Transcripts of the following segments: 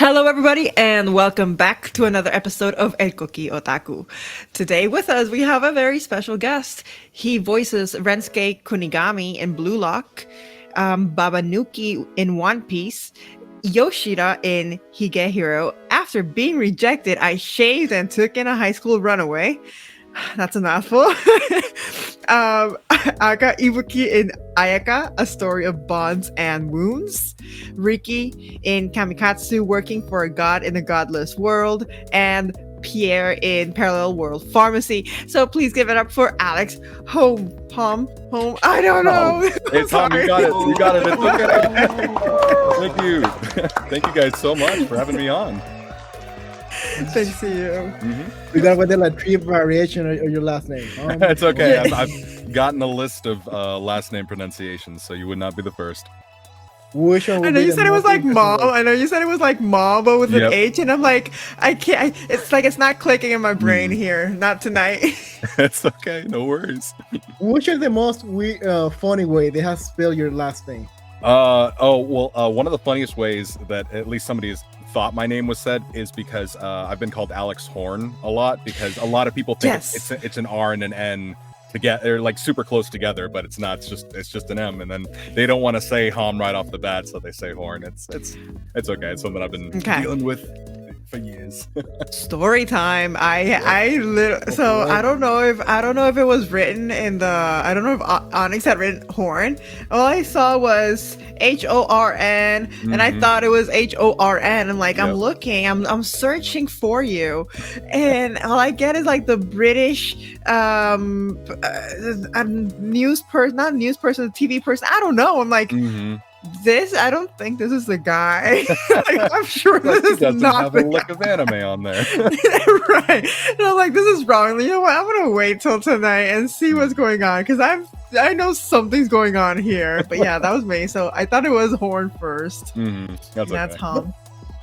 Hello, everybody, and welcome back to another episode of El Koki Otaku. Today with us, we have a very special guest. He voices Rensuke Kunigami in Bluelock, Babanuki in One Piece, Yoshida in Higehiro. After being rejected, I shaved and took in a high school runaway. That's a mouthful. Aka Ibuki in Ayaka, a story of bonds and wounds. Riki in Kamikatsu, working for a god in the Godless World. And Pierre in Parallel World Pharmacy. So please give it up for Alex Hom. I don't know. It's Hom. You got it. You got it. It's okay. Thank you. Thank you guys so much for having me on. Thanks to you. We got with like three variation of your last name. It's okay. I've gotten a list of last name pronunciations, so you would not be the first. Which one I know you said it was like mom. I know you said it was like mom, but with an H, and I'm like, I can't. It's like it's not clicking in my brain here. Not tonight. It's okay. No worries. Which is the most funny way they have spelled your last name? One of the funniest ways that at least somebody has thought my name was said is because I've been called Alex Horn a lot, because a lot of people think it's an R and an N together. They're like super close together, but it's not. It's just an M, and then they don't want to say Hom right off the bat, so they say Horn. It's okay. It's something I've been dealing with for years. Story time. So I don't know if it was written in the. I don't know if Onyx had written Horn. All I saw was HORN, and I thought it was HORN. I'm like, I'm looking, I'm searching for you, and all I get is like the British news person, not news person, TV person. I don't know. I'm like. I don't think this is the guy. Like, I'm sure this is doesn't not have the a lick guy. of anime on there. Right. And I'm like, this is wrong. You know what? I'm gonna wait till tonight and see what's going on, because I know something's going on here. But yeah, that was me. So I thought it was Horn first. That's Hom.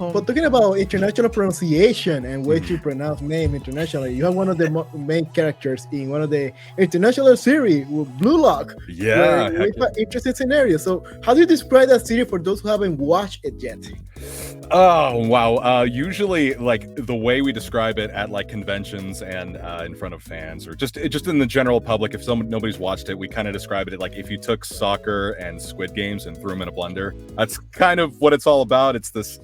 But talking about international pronunciation and way to pronounce name internationally, you have one of the main characters in one of the international series with Bluelock. Yeah, interesting scenario. So, how do you describe that series for those who haven't watched it yet? Oh wow! Usually, like the way we describe it at like conventions and in front of fans, or just in the general public, if nobody's watched it, we kind of describe it like if you took soccer and Squid Games and threw them in a blender. That's kind of what it's all about. It's this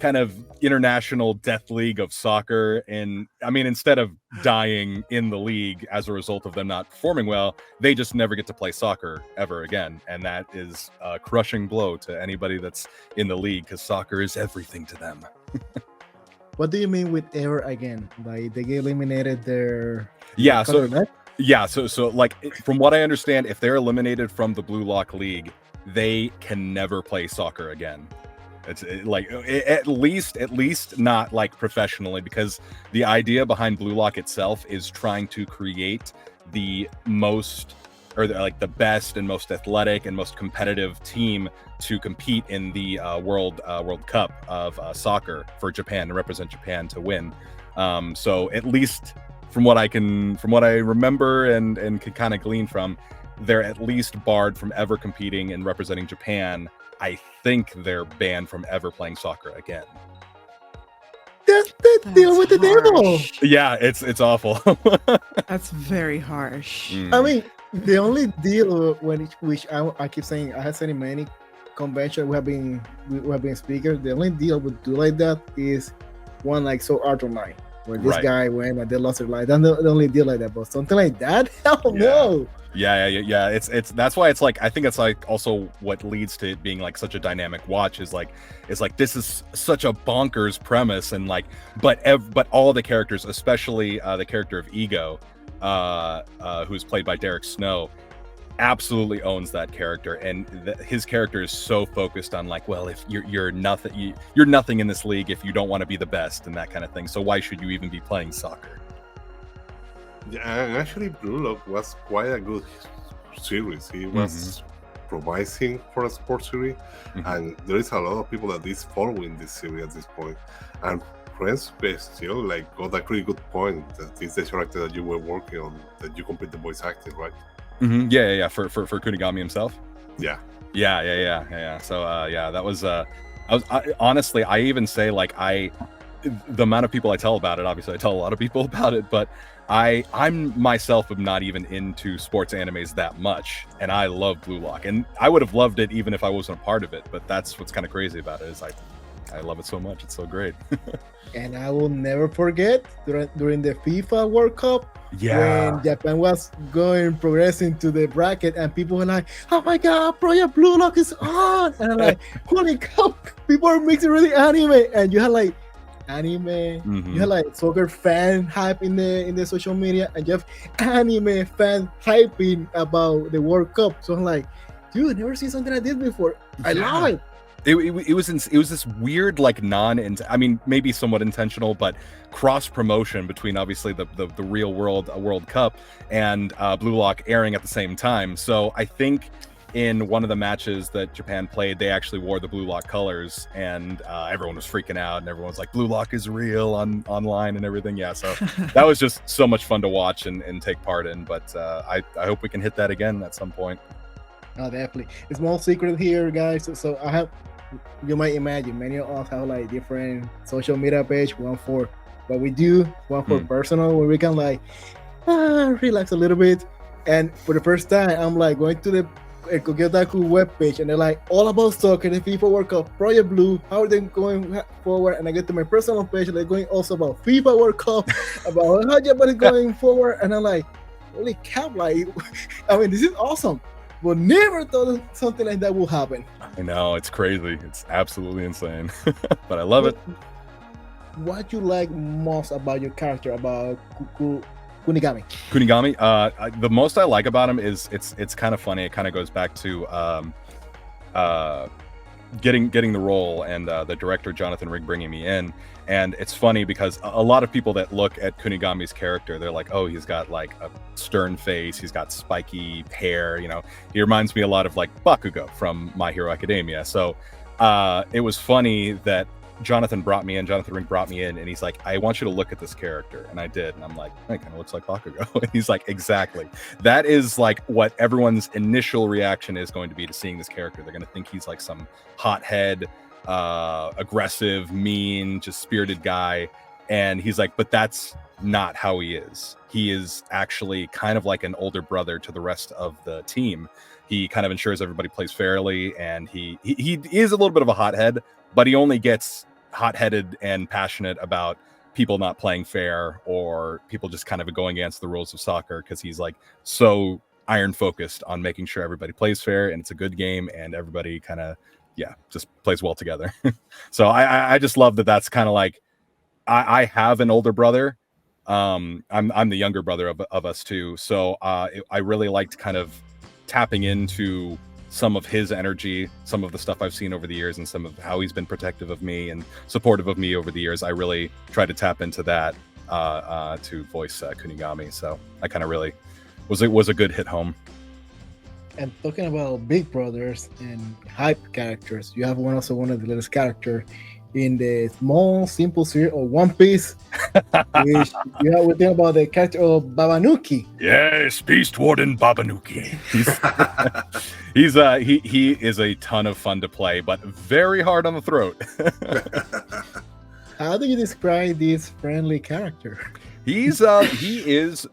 kind of international death league of soccer, and I mean, instead of dying in the league as a result of them not performing well, they just never get to play soccer ever again, and that is a crushing blow to anybody that's in the league, because soccer is everything to them. What do you mean with ever again? Like they get eliminated their so like from what I understand, if they're eliminated from the Bluelock League, they can never play soccer again. It's like at least not like professionally, because the idea behind Bluelock itself is trying to create the most, or like the best and most athletic and most competitive team to compete in the World Cup of soccer for Japan, to represent Japan to win. So at least from what I remember and can kind of glean from, they're at least barred from ever competing and representing Japan. I think they're banned from ever playing soccer again. That's the deal with the devil. Yeah, it's awful. That's very harsh. I mean, the only deal which I keep saying, I have said in many conventions we have been speakers, the only deal we do like that is one like Sword Art Online, where this guy went and they lost their life. That's the only deal like that. But something like that, hell no. Yeah. It's that's why it's like, I think it's like also what leads to it being like such a dynamic watch is like this is such a bonkers premise, and like but all the characters, especially the character of Ego, who's played by Derek Snow, absolutely owns that character, and his character is so focused on like, well, if you're nothing, you're nothing in this league if you don't want to be the best and that kind of thing. So why should you even be playing soccer? Yeah, and actually Bluelock was quite a good series. It was promising for a sports series, and there is a lot of people that is following this series at this point. And Rensuke still like got a pretty good point that is the character that you were working on, that you complete the voice acting, right? Yeah. For Kunigami himself. Yeah. Yeah. So that was Honestly, I even say like the amount of people I tell about it, obviously I tell a lot of people about it, but I'm myself am not even into sports animes that much, and I love Bluelock, and I would have loved it even if I wasn't a part of it. But that's what's kind of crazy about it is I love it so much. It's so great. And I will never forget during the FIFA World Cup, Yeah. when Japan was progressing to the bracket, and people were like, "Oh my God, Project Bluelock is on!" And I'm like, "Holy cow!" People are mixing really anime, and you had like anime, you had like soccer fan hype in the social media, and you have anime fan hyping about the World Cup. So I'm like, dude, never seen something like this before. I love it. It was this weird like I mean maybe somewhat intentional but cross promotion between obviously the real World Cup and Bluelock airing at the same time. So I think in one of the matches that Japan played, they actually wore the Bluelock colors, and everyone was freaking out, and everyone was like, "Bluelock is real" online and everything. Yeah, so that was just so much fun to watch and take part in. But I hope we can hit that again at some point. Oh, definitely. A small secret here, guys. So I have. You might imagine many of us have like different social media page, one for what we do, one for personal, where we can like relax a little bit. And for the first time, I'm like going to the Koki Otaku webpage, and they're like all about soccer, the FIFA World Cup, Project Blue, how are they going forward? And I get to my personal page, and they're going also about FIFA World Cup, about how Japan is going forward, and I'm like, holy cow! Like, I mean, this is awesome. But never thought something like that will happen. I know, it's crazy. It's absolutely insane. But I love it. What you like most about your character, about Kunigami? Kunigami, the most I like about him is it's kind of funny. It kind of goes back to getting the role and the director Jonathan Rigg bringing me in. And it's funny because a lot of people that look at Kunigami's character, they're like, oh, he's got like a stern face, he's got spiky hair, you know, he reminds me a lot of like Bakugo from My Hero Academia. So it was funny that Jonathan Rigg brought me in, and he's like, I want you to look at this character. And I did, and I'm like, it kind of looks like Bakugo. And he's like, exactly. That is like what everyone's initial reaction is going to be to seeing this character. They're going to think he's like some hothead, aggressive, mean, just spirited guy. And he's like, but that's not how he is. He is actually kind of like an older brother to the rest of the team. He kind of ensures everybody plays fairly, and he is a little bit of a hothead, but he only gets hot-headed and passionate about people not playing fair or people just kind of going against the rules of soccer, because he's like so iron focused on making sure everybody plays fair and it's a good game and everybody kind of just plays well together. So I just love that. That's kind of like I have an older brother. I'm the younger brother of us too. So I really liked kind of tapping into some of his energy, some of the stuff I've seen over the years, and some of how he's been protective of me and supportive of me over the years. I really tried to tap into that to voice Kunigami. So I kind of really was a good hit home. And talking about big brothers and hype characters, you have one of the latest character in the small, simple series of One Piece, which we think about the character of Babanuki. Yes, Beast Warden Babanuki. He is a ton of fun to play, but very hard on the throat. How do you describe this friendly character? He is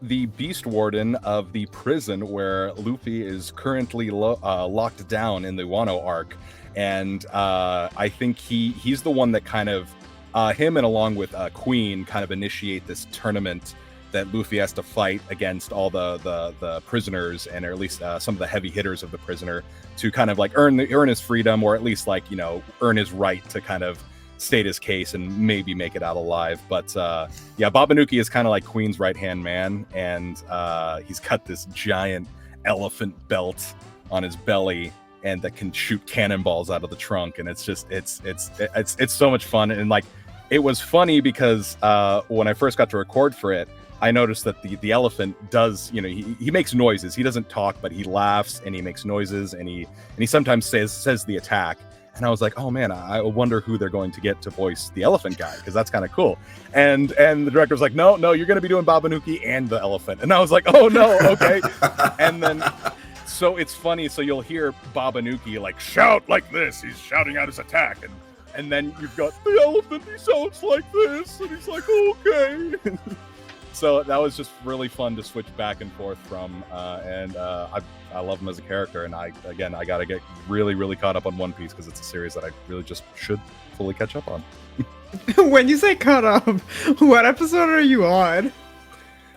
the Beast Warden of the prison where Luffy is currently locked down in the Wano arc. And I think he's the one that kind of him and along with Queen kind of initiate this tournament that Luffy has to fight against all the prisoners, and or at least some of the heavy hitters of the prisoner, to kind of like earn his freedom, or at least like, you know, earn his right to kind of state his case and maybe make it out alive. But Babanuki is kind of like Queen's right-hand man, and he's got this giant elephant belt on his belly and that can shoot cannonballs out of the trunk, and it's just it's so much fun. And like, it was funny because when I first got to record for it, I noticed that the elephant does, you know, he makes noises. He doesn't talk, but he laughs and he makes noises, and he sometimes says the attack. And I was like, oh man, I wonder who they're going to get to voice the elephant guy, because that's kind of cool. And the director was like, no, you're going to be doing Babanuki and the elephant. And I was like, oh no, okay. And then, so it's funny. So you'll hear Babanuki like shout like this. He's shouting out his attack, and and then you've got the elephant, he sounds like this, and he's like, okay. So that was just really fun to switch back and forth from, and I love him as a character, and I gotta get really, really caught up on One Piece because it's a series that I really just should fully catch up on. When you say caught up, what episode are you on?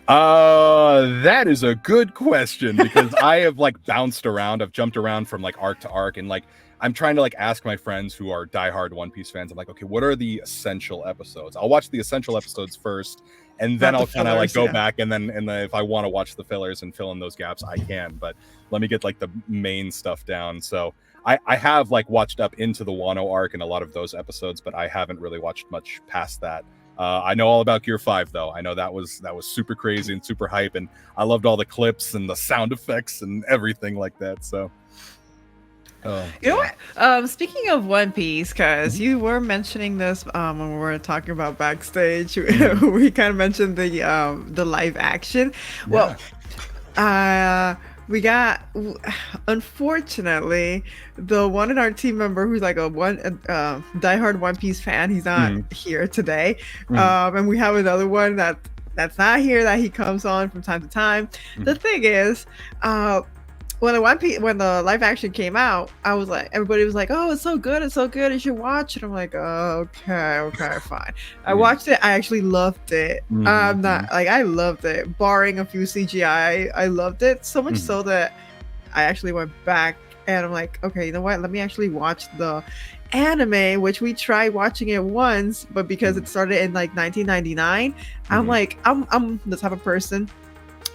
That is a good question because I have like bounced around. I've jumped around from like arc to arc, and like I'm trying to like ask my friends who are diehard One Piece fans. I'm like, okay, what are the essential episodes? I'll watch the essential episodes first, and then I'll kind of like go back, and then if I want to watch the fillers and fill in those gaps, I can. But let me get like the main stuff down. So I have like watched up into the Wano arc and a lot of those episodes, but I haven't really watched much past that. I know all about Gear 5 though. I know that was super crazy and super hype, and I loved all the clips and the sound effects and everything like that. So you know what? Speaking of One Piece, because you were mentioning this when we were talking about backstage, we kind of mentioned the live action. Yeah. Well, we got, unfortunately, the one in our team member who's like a diehard One Piece fan. He's not here today, and we have another one that's not here that he comes on from time to time. The thing is, when the live action came out, I was like, everybody was like, "Oh, it's so good, you should watch it." I'm like, "Oh, okay, fine." I watched it. I actually loved it. I'm not like I loved it, barring a few CGI. I loved it so much so that I actually went back and I'm like, okay, you know what? Let me actually watch the anime, which we tried watching it once, but because it started in like 1999, I'm like, I'm the type of person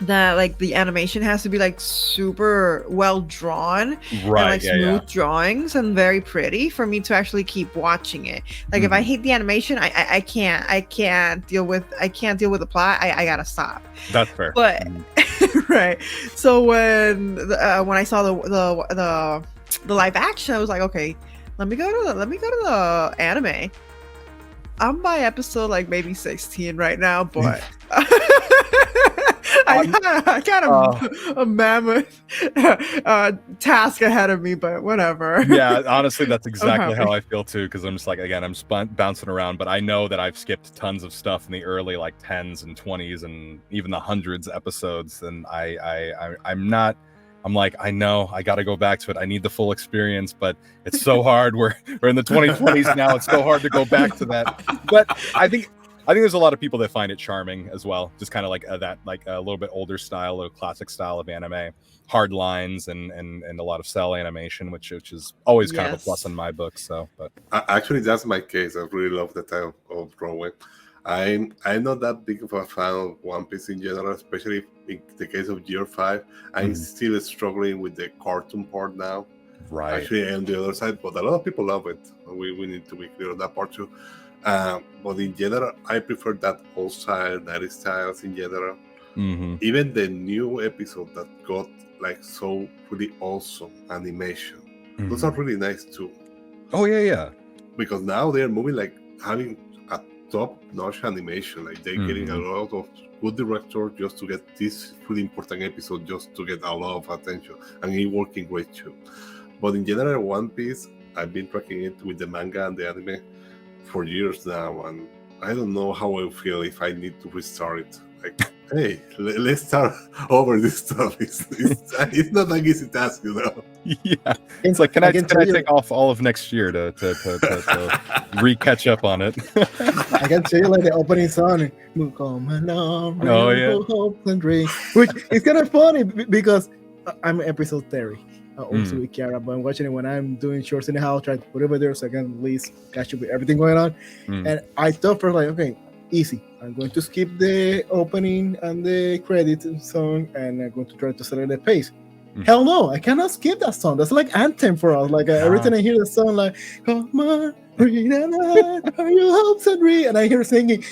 that like the animation has to be like super well drawn, and like smooth drawings and very pretty for me to actually keep watching it. Like if I hate the animation, I can't deal with the plot. I gotta stop. That's fair. But right. So when I saw the live action, I was like, okay, let me go to the anime. I'm by episode like maybe 16 right now, but I got a mammoth task ahead of me, but whatever. Yeah, honestly, that's exactly how I feel too, because I'm just like, again, I'm just bouncing around, but I know that I've skipped tons of stuff in the early like 10s and 20s and even the hundreds episodes, and I'm like, I know I got to go back to it. I need the full experience, but it's so hard. We're in the 2020s now. It's so hard to go back to that. But I think there's a lot of people that find it charming as well. Just kind of like that, like a little bit older style or classic style of anime, hard lines and a lot of cell animation, which is always kind of a plus in my book. So, but actually, that's my case. I really love the type of drawing. I'm not that big of a fan of One Piece in general, especially in the case of Year 5. I'm still struggling with the cartoon part now. Right. Actually, I'm on the other side, but a lot of people love it. We need to be clear on that part too. But in general, I prefer that old style, 90s styles in general. Even the new episode that got like so really awesome animation. Those are really nice too. Oh yeah. Because now they're moving like having a top-notch animation. Like they're getting a lot of good director just to get this really important episode, just to get a lot of attention, and it's working great too. But in general, One Piece, I've been tracking it with the manga and the anime for years now, and I don't know how I feel if I need to restart it. Like, hey, let's start over this stuff. It's not an easy task, you know. Yeah, it's like, can I take off all of next year to re-catch up on it? I can tell you like the opening song, which is kind of funny because I'm episode 30. Also with Kiara, but I'm watching it when I'm doing shorts in the house, trying to put it over there so I can at least catch up with everything going on. And I thought for like, okay, easy. I'm going to skip the opening and the credit song, and I'm going to try to set the pace. Hell no, I cannot skip that song. That's like anthem for us. Like every time I hear the song, like come on, read are you hopes and read, and I hear singing,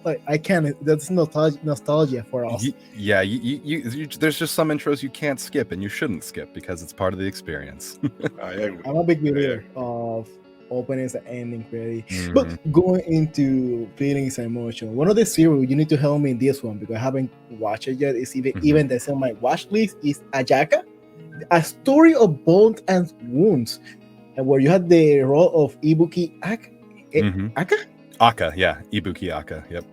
like I can't. That's nostalgia for us. Yeah, there's just some intros you can't skip, and you shouldn't skip because it's part of the experience. I'm a big believer of openings and ending credit, but going into feelings and emotion, one of the series you need to help me in this one because I haven't watched it yet. It's even that's on my watch list is Ayaka, a story of bones and wounds. and where you had the role of Ibuki Aka. Aka? Aka, yeah, Ibuki Aka. Yep.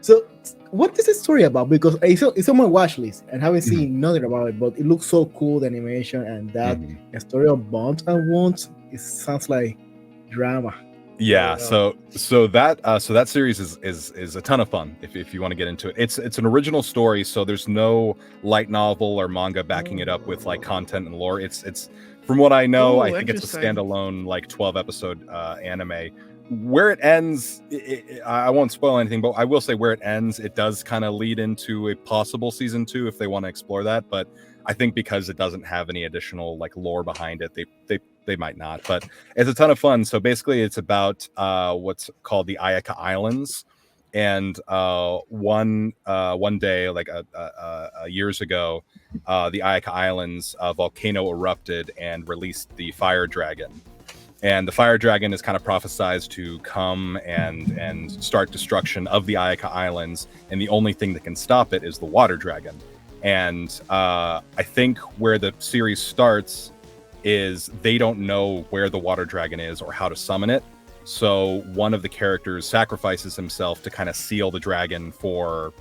So, what is the story about? Because it's on my watch list and haven't seen nothing about it, but it looks so cool, the animation and that story of bonds and wounds. It sounds like drama. Yeah, so that series is a ton of fun if you want to get into it. It's an original story, so there's no light novel or manga backing it up with like content and lore. It's from what I know, I think it's a standalone like 12 episode anime. Where it ends, I won't spoil anything, but I will say where it ends, it does kind of lead into a possible season 2 if they want to explore that. But I think because it doesn't have any additional like lore behind it, they might not. But it's a ton of fun. So basically, it's about what's called the Ayaka Islands, and one day, like years ago, the Ayaka Islands volcano erupted and released the fire dragon. And the fire dragon is kind of prophesized to come and start destruction of the Ayaka Islands, and the only thing that can stop it is the water dragon. And I think where the series starts is they don't know where the water dragon is or how to summon it. So one of the characters sacrifices himself to kind of seal the dragon for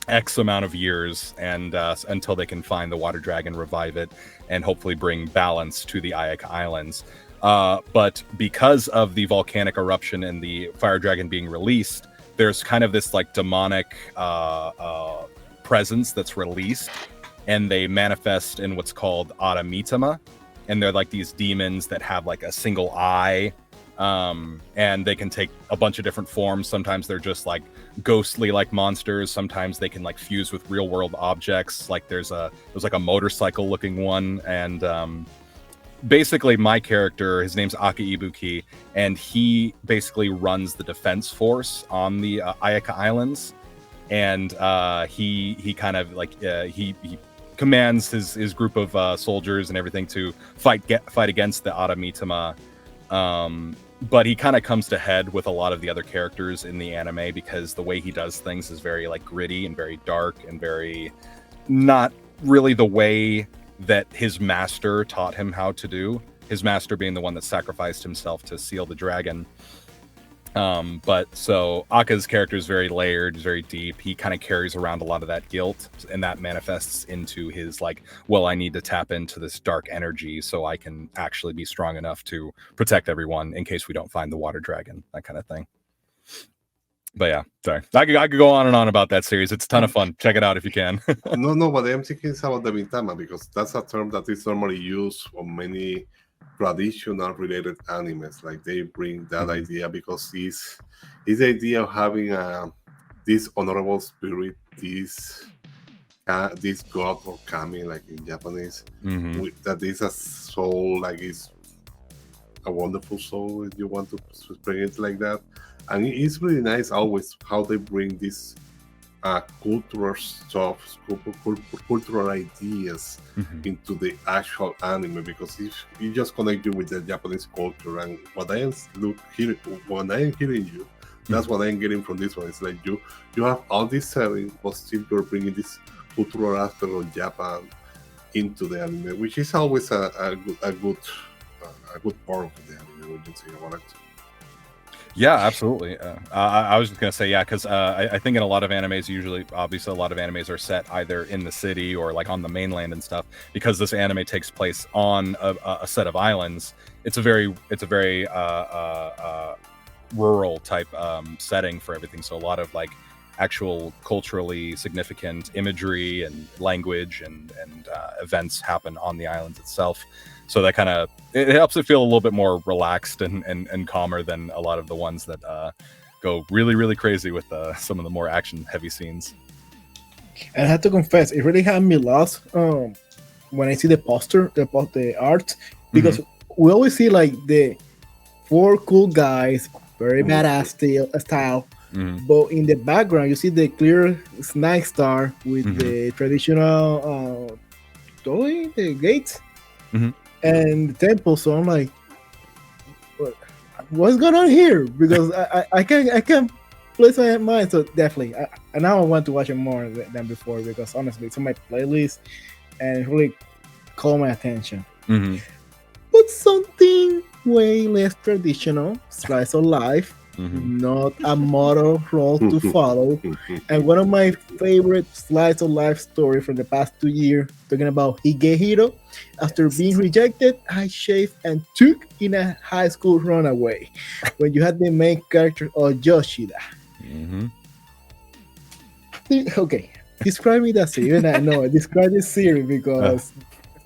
X amount of years, and until they can find the water dragon, revive it, and hopefully bring balance to the Ayaka Islands. But because of the volcanic eruption and the fire dragon being released, there's kind of this like demonic presence that's released, and they manifest in what's called Aramitama, and they're like these demons that have like a single eye, and they can take a bunch of different forms. Sometimes they're just like ghostly like monsters, sometimes they can like fuse with real world objects. Like there's like a motorcycle looking one, and basically my character, his name's Aka Ibuki, and he basically runs the defense force on the Ayaka Islands, and he kind of like he commands his group of soldiers and everything to fight against the Aramitama, but he kind of comes to head with a lot of the other characters in the anime because the way he does things is very like gritty and very dark and very not really the way that his master taught him how to do, his master being the one that sacrificed himself to seal the dragon. But so Aka's character is very layered, very deep. He kind of carries around a lot of that guilt, and that manifests into his like, well, I need to tap into this dark energy so I can actually be strong enough to protect everyone in case we don't find the water dragon, that kind of thing. But yeah, sorry. I could go on and on about that series. It's a ton of fun. Check it out if you can. No, but I'm thinking about the Mintama because that's a term that is normally used on many traditional related animes. Like they bring that idea because it's the idea of having this honorable spirit, this god or kami, like in Japanese, that is a soul, like it's a wonderful soul if you want to bring it like that. And it's really nice always how they bring this cultural stuff, cultural ideas into the actual anime, because if you just connect you with the Japanese culture, and what I am hearing you, that's what I'm getting from this one. It's like you have all this setting, but still you're bringing this cultural aspect of Japan into the anime, which is always a good part of the anime. Would you say about it? Yeah, absolutely. I was just going to say, yeah, because I think in a lot of animes, obviously a lot of animes are set either in the city or like on the mainland and stuff. Because this anime takes place on a set of islands, it's a very rural type setting for everything. So a lot of like actual culturally significant imagery and language and events happen on the islands itself. So that kind of it helps it feel a little bit more relaxed and calmer than a lot of the ones that go really, really crazy with some of the more action heavy scenes. And I have to confess, it really had me lost when I see the poster, the art, because we always see like the 4 cool guys, very badass style. But in the background, you see the clear night star with the traditional the gates. And the temple. So I'm like, what's going on here? Because I can't place my mind. So definitely, I now want to watch it more than before, because honestly, it's on my playlist and it really caught my attention. But about something way less traditional, slice of life, not a model role to follow. And one of my favorite slice of life story from the past 2 years, talking about Higehiro. After being rejected, I shaved and took in a high school runaway. When you had the main character of Yoshida. Okay, describe me that series. I know, describe this series because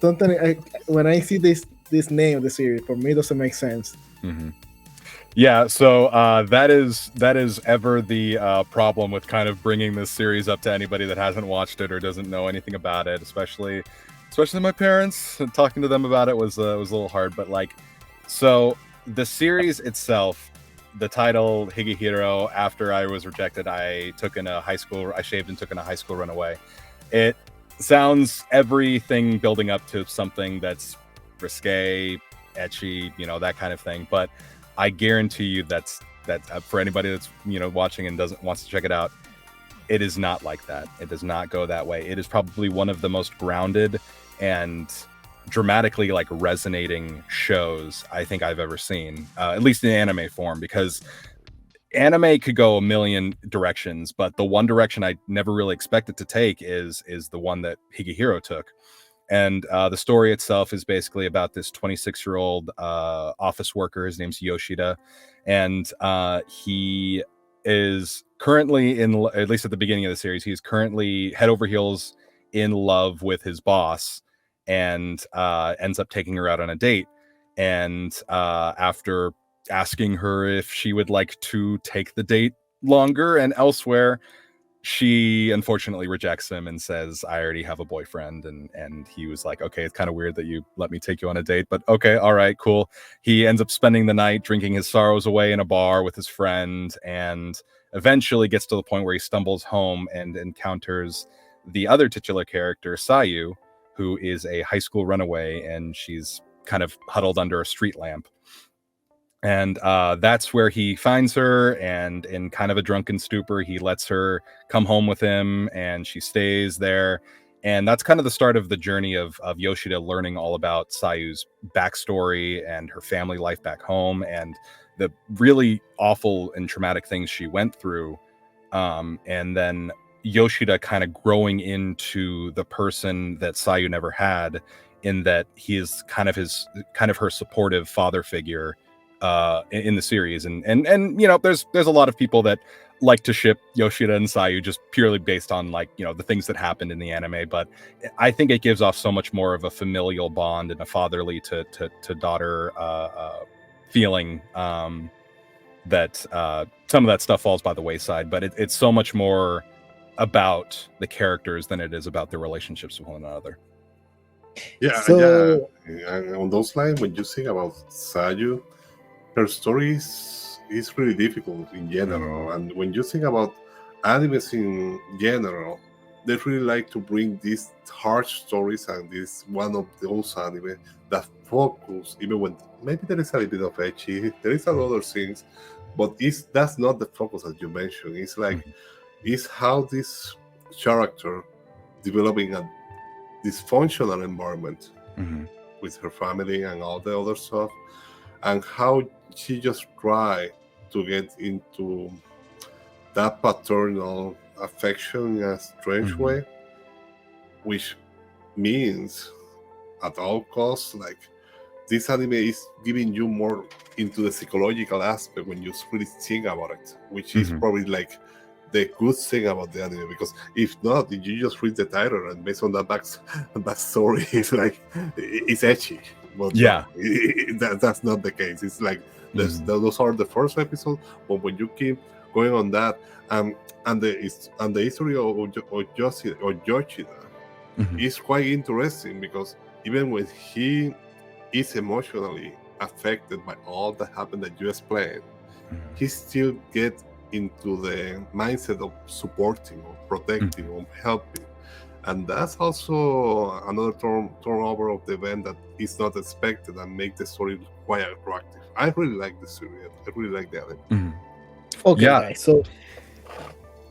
sometimes when I see this name of the series, for me it doesn't make sense. Yeah, so that is ever the problem with kind of bringing this series up to anybody that hasn't watched it or doesn't know anything about it, especially my parents. Talking to them about it was a little hard, but like, so the series itself, the title Higehiro. After I was rejected, I shaved and took in a high school runaway. It sounds everything building up to something that's risque, etchy, that kind of thing, but I guarantee you that's for anybody that's watching and wants to check it out, it is not like that. It does not go that way. It is probably one of the most grounded and dramatically like resonating shows I think I've ever seen, at least in anime form, because anime could go a million directions, but the one direction I never really expected to take is the one that Higehiro took. And the story itself is basically about this 26-year-old office worker. His name's Yoshida. And he is currently at least at the beginning of the series, he's currently head over heels in love with his boss and ends up taking her out on a date. And after asking her if she would like to take the date longer and elsewhere, she unfortunately rejects him and says, I already have a boyfriend. And he was like, okay, it's kind of weird that you let me take you on a date, but okay, all right, cool. He ends up spending the night drinking his sorrows away in a bar with his friend, and eventually gets to the point where he stumbles home and encounters the other titular character, Sayu, who is a high school runaway, and she's kind of huddled under a street lamp. And that's where he finds her, and in kind of a drunken stupor, he lets her come home with him, and she stays there. And that's kind of the start of the journey of Yoshida learning all about Sayu's backstory and her family life back home, and the really awful and traumatic things she went through. And then Yoshida kind of growing into the person that Sayu never had, in that he is kind of her supportive father figure in the series. And there's a lot of people that like to ship Yoshida and Sayu just purely based on the things that happened in the anime, but I think it gives off so much more of a familial bond and a fatherly to daughter feeling, that some of that stuff falls by the wayside, but it's so much more about the characters than it is about their relationships with one another. So, And on those lines, when you think about Sayu, her story is really difficult in general. And when you think about animes in general, they really like to bring these harsh stories, and this one of those anime that focus, even when maybe there is a little bit of ecchi, there is a lot of other things, but that's not the focus as you mentioned. It's like, it's how this character developing a dysfunctional environment with her family and all the other stuff, and how she just tried to get into that paternal affection in a strange way, which means at all costs, like, this anime is giving you more into the psychological aspect when you really think about it, which is probably like the good thing about the anime, because if not, if you just read the title and based on that backstory, it's like, it's ecchi. But that's not the case. It's like those are the first episodes, but when you keep going on that, and the history of Yoshida is quite interesting, because even when he is emotionally affected by all that happened that you explained, he still gets into the mindset of supporting, or protecting, or helping. And that's also another turnover of the event that is not expected and make the story quite attractive. I really like the series. I really like the anime. Okay, guys. So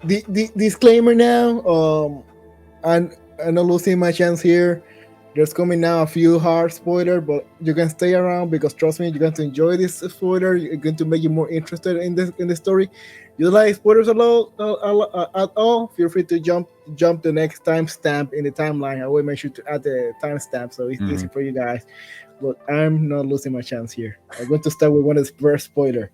the disclaimer now. I'm not losing my chance here. There's coming now a few hard spoilers, but you can stay around because trust me, you're going to enjoy this spoiler. You're going to make you more interested in the story. You like spoilers at all? Feel free to jump the next timestamp in the timeline. I will make sure to add the timestamp so it's easy for you guys. But I'm not losing my chance here. I'm going to start with one of the first spoiler.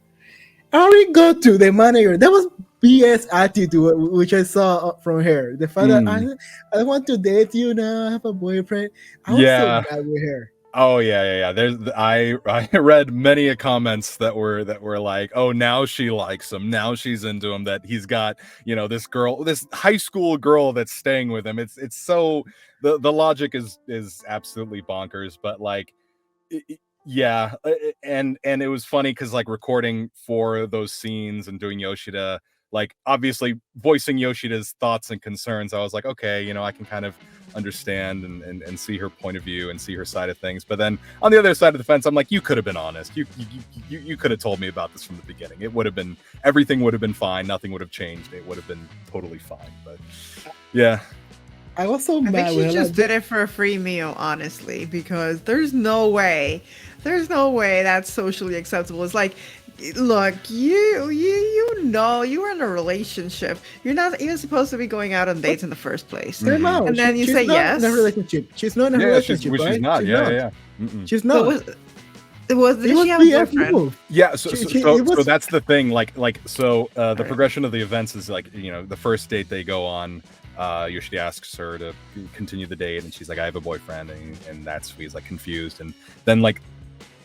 Arigato, the manager. That was BS attitude, which I saw from her. The fact that I want to date you now, I have a boyfriend. I was so mad with her. Oh yeah. There's I read many a comments that were like, oh, now she likes him, now she's into him, that he's got, you know, this girl, this high school girl that's staying with him. It's so the logic is absolutely bonkers, but like. Yeah, and it was funny because like recording for those scenes and doing Yoshida, like obviously voicing Yoshida's thoughts and concerns, I was like, okay, you know, I can kind of understand and see her point of view and see her side of things. But then on the other side of the fence, I'm like, you could have been honest. You could have told me about this from the beginning. It would have been, everything would have been fine. Nothing would have changed. It would have been totally fine. But yeah. I was so I mad think with she her. just did it for a free meal, honestly, because there's no way that's socially acceptable. It's like, look, you know, you're in a relationship. You're not even supposed to be going out on dates in the first place. No, and then you she's say not yes. in a relationship. She's not in a relationship, she's right? not. She's Yeah, not. yeah. She's not. Did she have a boyfriend? Yeah, so that's the thing. The progression of the events is like, you know, the first date they go on, Yoshida asks her to continue the date, and she's like, I have a boyfriend, and that's he's like confused, and then like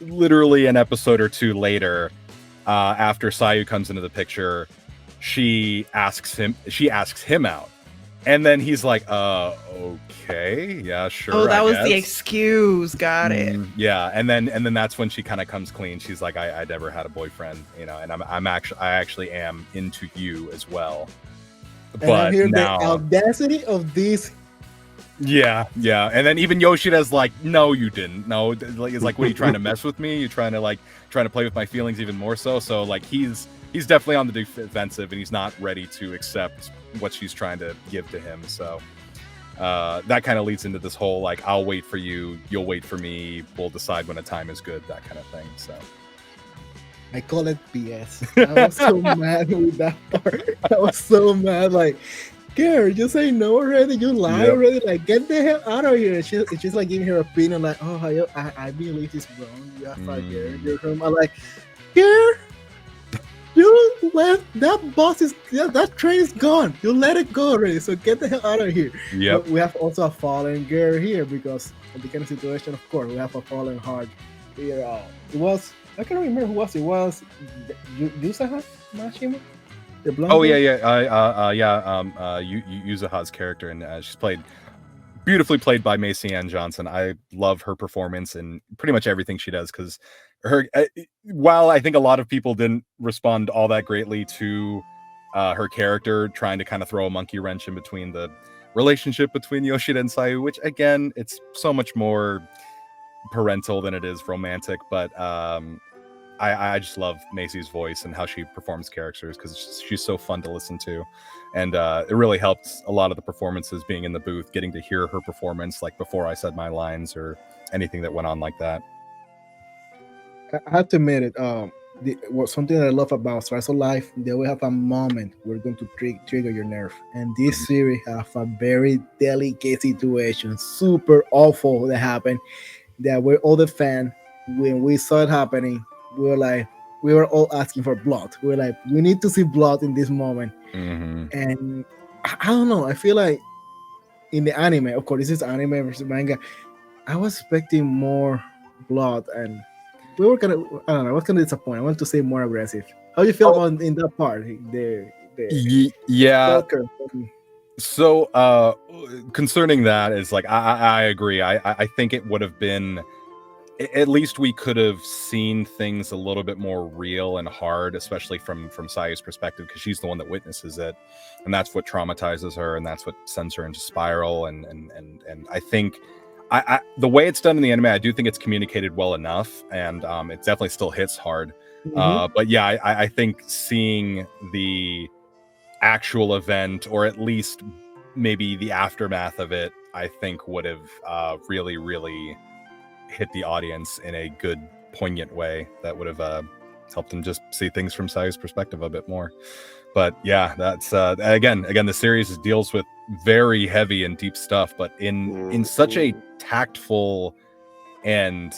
literally an episode or two later, after Sayu comes into the picture, she asks him out, and then he's like, okay, yeah, sure. Oh, that was the excuse. Got it. Yeah, and then that's when she kind of comes clean. She's like, I never had a boyfriend, you know, and I actually am into you as well. But now the audacity of this. Yeah, and then even Yoshida's like, no, you didn't. No, like it's like, what, are you trying to mess with me? You're trying to play with my feelings even more so. So like he's definitely on the defensive, and he's not ready to accept what she's trying to give to him. So that kind of leads into this whole like, I'll wait for you, you'll wait for me, we'll decide when a time is good, that kind of thing. So I call it BS. I was so mad with that part. I was so mad. Like, girl, you say no already. You lie already. Like, get the hell out of here. She's like giving her opinion. Like, oh, I believe it's wrong. You have 5 years. You're home. I'm like, girl, you let that bus that train is gone. You let it go already. So get the hell out of here. Yep. But we have also a fallen girl here because of the kind of situation. Of course, we have a fallen heart here. It was. I can't remember who was. It was Yusaha Mashima, the blonde. Oh Yuzaha's character, and she's beautifully played by Macy Ann Johnson. I love her performance and pretty much everything she does, because while I think a lot of people didn't respond all that greatly to her character, trying to kind of throw a monkey wrench in between the relationship between Yoshida and Sayu, which again, it's so much more parental than it is romantic, but I just love Macy's voice and how she performs characters, because she's so fun to listen to, and it really helped a lot of the performances being in the booth, getting to hear her performance like before I said my lines or anything that went on like that. I have to admit it. Something that I love about Slice of Life, they will have a moment we're going to trigger your nerve, and this series have a very delicate situation, super awful that happened. That we're all the fan. When we saw it happening, we were all asking for blood. We were like, we need to see blood in this moment. And I don't know. I feel like in the anime, of course, this is anime versus manga. I was expecting more blood, and we were I don't know. I was kind of disappointed. I want to say more aggressive. How do you feel in that part? Yeah. So concerning that is like, I agree. I think it would have been, at least we could have seen things a little bit more real and hard, especially from Sayu's perspective, because she's the one that witnesses it, and that's what traumatizes her, and that's what sends her into spiral. And I think the way it's done in the anime, I do think it's communicated well enough, and it definitely still hits hard. But yeah, I think seeing the actual event, or at least maybe the aftermath of it, I think would have really, really hit the audience in a good, poignant way that would have helped them just see things from Sayu's perspective a bit more. But yeah, that's again, the series deals with very heavy and deep stuff, but in such a tactful and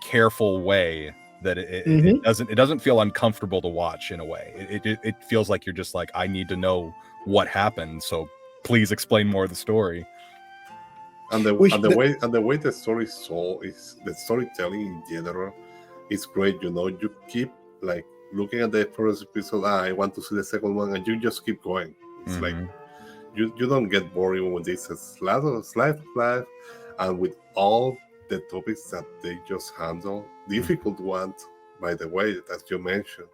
careful way that it doesn't feel uncomfortable to watch in a way. It feels like you're just like, I need to know what happened, so please explain more of the story. And the way the story is told, is the storytelling in general is great. You know, you keep like looking at the first episode. I want to see the second one, and you just keep going. It's like you don't get bored when this is slice of life, and with all the topics that they just handle, difficult ones, by the way, that you mentioned,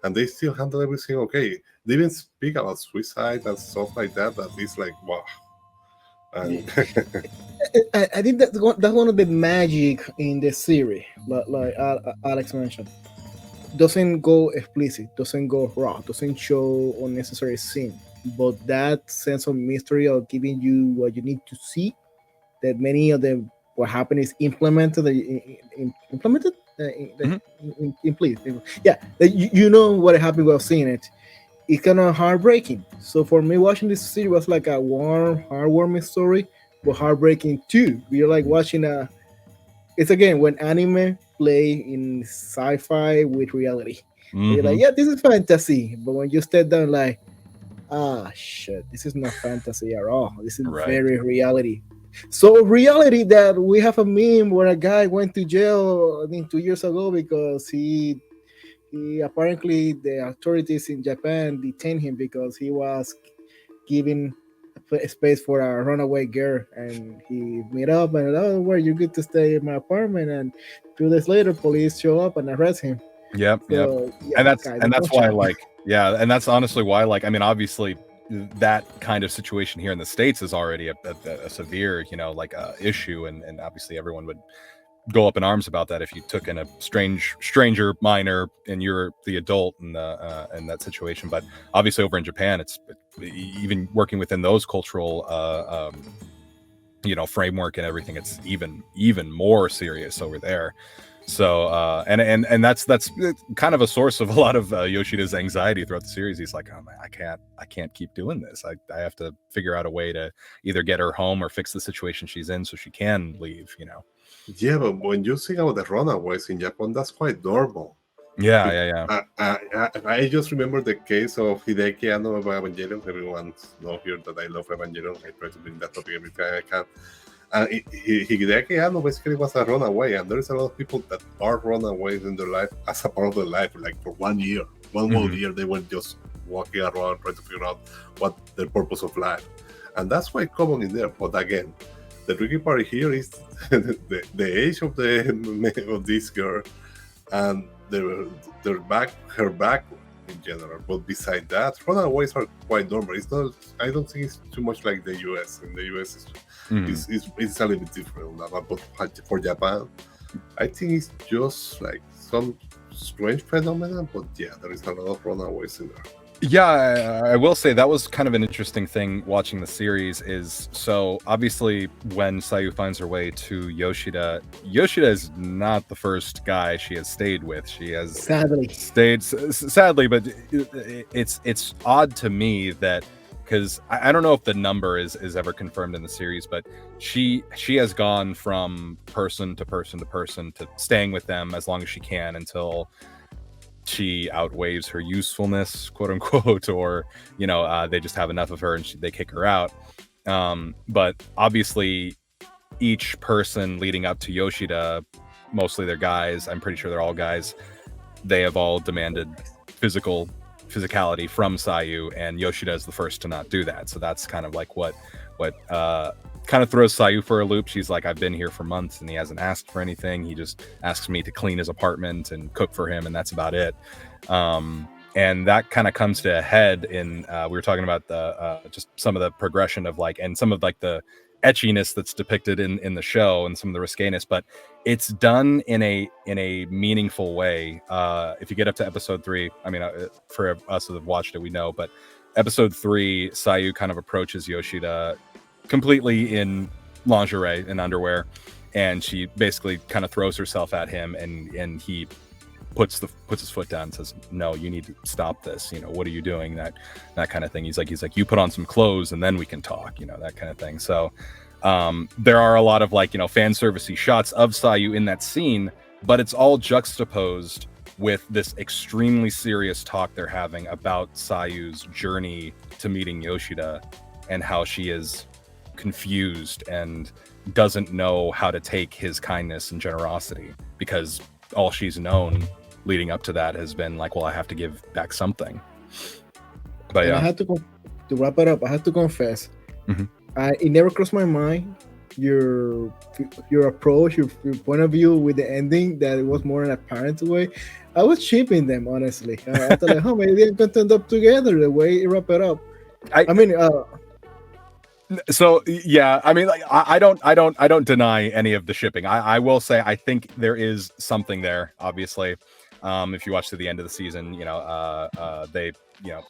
and they still handle everything okay. They even speak about suicide and stuff like that. That is like, wow. And I think that's one of the magic in the series, like Alex mentioned. Doesn't go explicit, doesn't go raw, doesn't show unnecessary scene, but that sense of mystery of giving you what you need to see, that many of them what happened is implemented yeah, you know what happened while seeing it. It's kind of heartbreaking. So for me, watching this series was like a warm, heartwarming story, but heartbreaking too. You're like watching it's again when anime play in sci-fi with reality. You're like, yeah, this is fantasy, but when you step down, like, shit, this is not fantasy at all. This is very reality. So reality that we have a meme where a guy went to jail, I think 2 years ago, because he apparently the authorities in Japan detained him because he was giving space for a runaway girl, and he meet up and where you get to stay in my apartment, and 2 days later police show up and arrest him. Yeah, and that's why, like, and that's honestly why, like, I mean, obviously that kind of situation here in the States is already a severe, you know, like issue, and obviously everyone would go up in arms about that if you took in a stranger minor and you're the adult in that situation. But obviously over in Japan, it's even working within those cultural you know, framework and everything, it's even more serious over there. So and that's kind of a source of a lot of Yoshida's anxiety throughout the series. He's like, oh man, I can't keep doing this. I have to figure out a way to either get her home or fix the situation she's in so she can leave, you know. Yeah, but when you think about the runaways in Japan, that's quite normal. Yeah. I just remember the case of Hideki Anno of Evangelion. Everyone knows here that I love Evangelion. I try to bring that topic every time I can. And Hideki Anno basically was a runaway, and there's a lot of people that are runaways in their life as a part of their life. Like for 1 year, one whole year, they were just walking around trying to figure out what the purpose of life. And that's quite common in there. But again, the tricky part here is the age of this girl and her back in general. But beside that, runaways are quite normal. It's not. I don't think it's too much like the US. In the US, it's a little bit different. But for Japan, I think it's just like some strange phenomenon. But yeah, there is a lot of runaways in there. Yeah, I will say that was kind of an interesting thing watching the series. Is so obviously when Sayu finds her way to Yoshida is not the first guy she has stayed with. She has sadly, but it's odd to me that, because I don't know if the number is ever confirmed in the series, but she has gone from person to person to person to staying with them as long as she can until she outweighs her usefulness, quote unquote, or you know, they just have enough of her and they kick her out. But obviously each person leading up to Yoshida, mostly they're guys, I'm pretty sure they're all guys, they have all demanded physicality from Sayu, and Yoshida is the first to not do that. So that's kind of like what kind of throws Sayu for a loop. She's like, I've been here for months and he hasn't asked for anything. He just asks me to clean his apartment and cook for him, and that's about it. And that kind of comes to a head in we were talking about the just some of the progression of like, and some of like the etchiness that's depicted in the show and some of the risqueness, but it's done in a meaningful way. If you get up to episode 3, I mean, for us that have watched it, we know, but episode 3, Sayu kind of approaches Yoshida completely in lingerie and underwear, and she basically kind of throws herself at him, and he puts his foot down and says, no, you need to stop this, what are you doing, that kind of thing. He's like, you put on some clothes and then we can talk, that kind of thing. So there are a lot of fan servicey shots of Sayu in that scene, but it's all juxtaposed with this extremely serious talk they're having about Sayu's journey to meeting Yoshida, and how she is confused and doesn't know how to take his kindness and generosity, because all she's known leading up to that has been like, well, I have to give back something. But yeah, I had to wrap it up. I have to confess, Mhm. It never crossed my mind your approach, your point of view with the ending, that it was more in a parent way. I was shipping them, honestly. I thought like, maybe they're going to end up together the way it wrap it up. So yeah, I don't deny any of the shipping. I will say I think there is something there. Obviously, if you watch to the end of the season,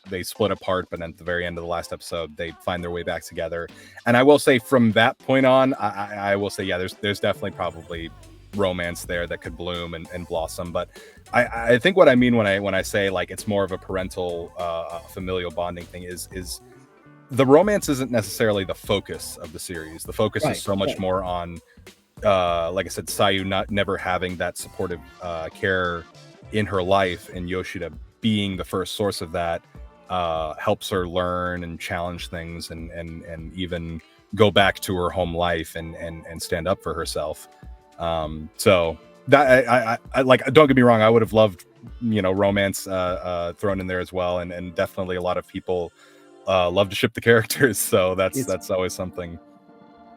they split apart, but then at the very end of the last episode, they find their way back together. And I will say from that point on, I will say, yeah, there's definitely probably romance there that could bloom and blossom. But I think what I mean when I say like it's more of a parental familial bonding thing is the romance isn't necessarily the focus of the series. The focus is so much more on, like I said, Sayu never having that supportive care in her life, and Yoshida being the first source of that helps her learn and challenge things, and even go back to her home life and stand up for herself. So that I like, don't get me wrong, I would have loved romance thrown in there as well, and definitely a lot of people love to ship the characters, so that's always something.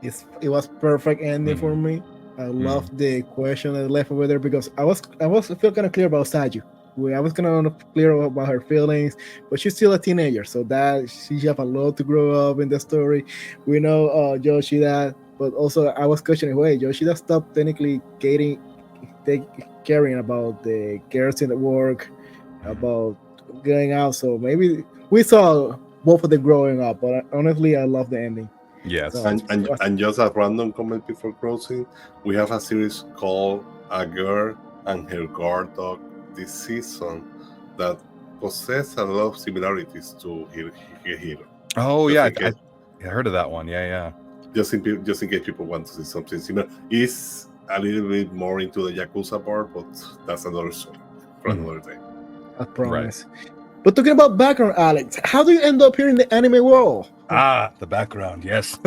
It was perfect ending for me. I love the question that left over there, because I feel kind of clear about Sayu. I was kind of clear about her feelings, but she's still a teenager, so that she have a lot to grow up in the story. We know Yoshida, but also I was questioning, wait, Yoshida stopped technically caring about the girls in the work, about going out, so maybe we saw both of them growing up. But honestly, I love the ending. Yes. So, and just a random comment before closing, we have a series called A Girl and Her Guard Dog this season that possess a lot of similarities to Higehiro. Oh yeah, I heard of that one. Yeah. Just in case people want to see something similar. It's a little bit more into the Yakuza part, but that's another story for another day. I promise. Right. But talking about background, Alex, how do you end up here in the anime world? The background, yes.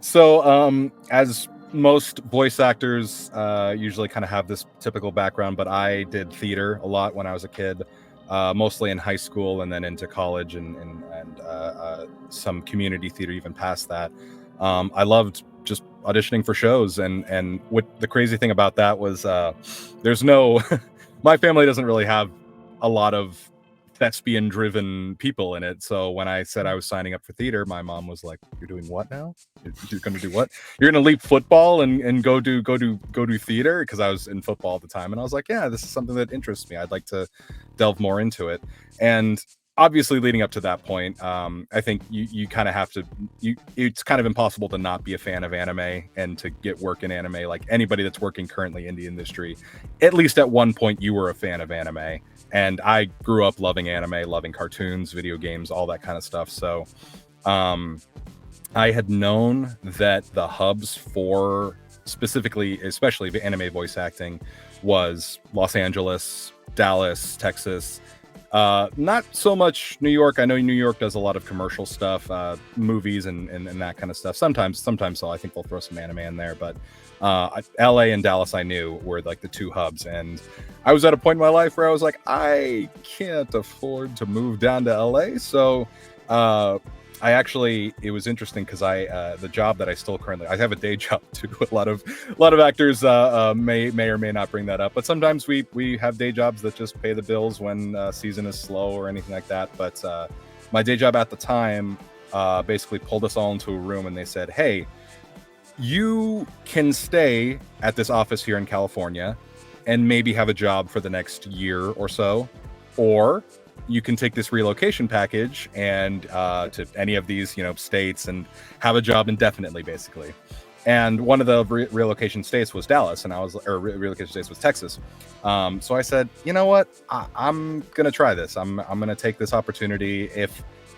So, as most voice actors usually kind of have this typical background, but I did theater a lot when I was a kid, mostly in high school and then into college and some community theater even past that. I loved just auditioning for shows, and what the crazy thing about that was there's no my family doesn't really have a lot of thespian driven people in it. So when I said I was signing up for theater, my mom was like, "You're doing what now? You're going to do what? You're going to leave football and go do theater?" Because I was in football at the time, and I was like, "Yeah, this is something that interests me. I'd like to delve more into it." And obviously, leading up to that point, I think you kind of have to. It's kind of impossible to not be a fan of anime and to get work in anime. Like anybody that's working currently in the industry, at least at one point, you were a fan of anime. And I grew up loving anime, loving cartoons, video games, all that kind of stuff. So I had known that the hubs for specifically, especially the anime voice acting, was Los Angeles, Dallas, Texas. Not so much New York. I know New York does a lot of commercial stuff, movies and that kind of stuff. Sometimes so I think they'll throw some anime in there, but LA and Dallas I knew were like the two hubs, and I was at a point in my life where I was like, I can't afford to move down to LA. So it was interesting because the job that I still currently, I have a day job too. A lot of actors may or may not bring that up, but sometimes we have day jobs that just pay the bills when season is slow or anything like that. But my day job at the time basically pulled us all into a room, and they said, "Hey, you can stay at this office here in California and maybe have a job for the next year or so, or you can take this relocation package and to any of these, states and have a job indefinitely, basically. And one of the relocation states was Dallas, and relocation states was Texas. So I said, you know what, I'm gonna try this. I'm gonna take this opportunity.